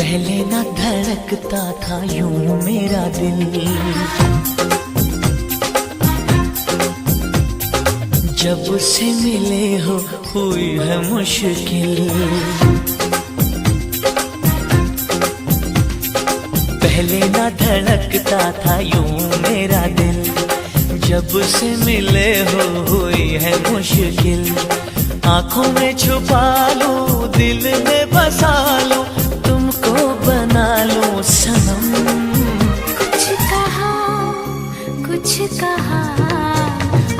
पहले ना धड़कता था यूं मेरा दिल, जब से मिले हो हुई है मुश्किल। पहले ना धड़कता था यूं मेरा दिल, जब से मिले हो हुई है मुश्किल। आंखों में छुपा लूं, दिल में बसा लूं, तुमको बना लूं सनम। कुछ कहा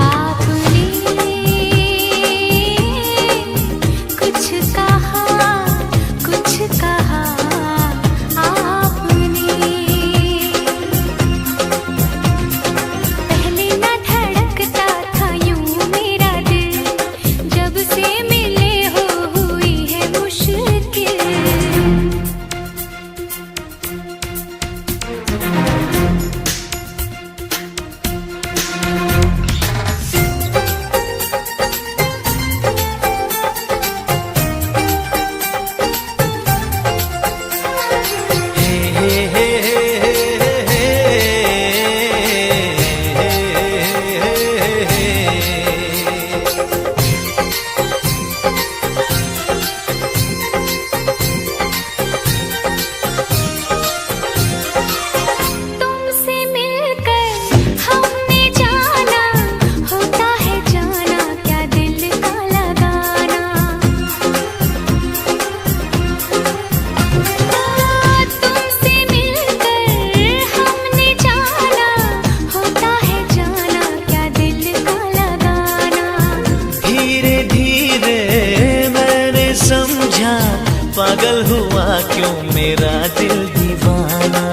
आपने, कुछ कहा आपने। पहले ना धड़कता था यूं मेरा दिल, जब से मिले हो हुई है मुश्किल। समझा पागल हुआ क्यों मेरा दिल दीवाना।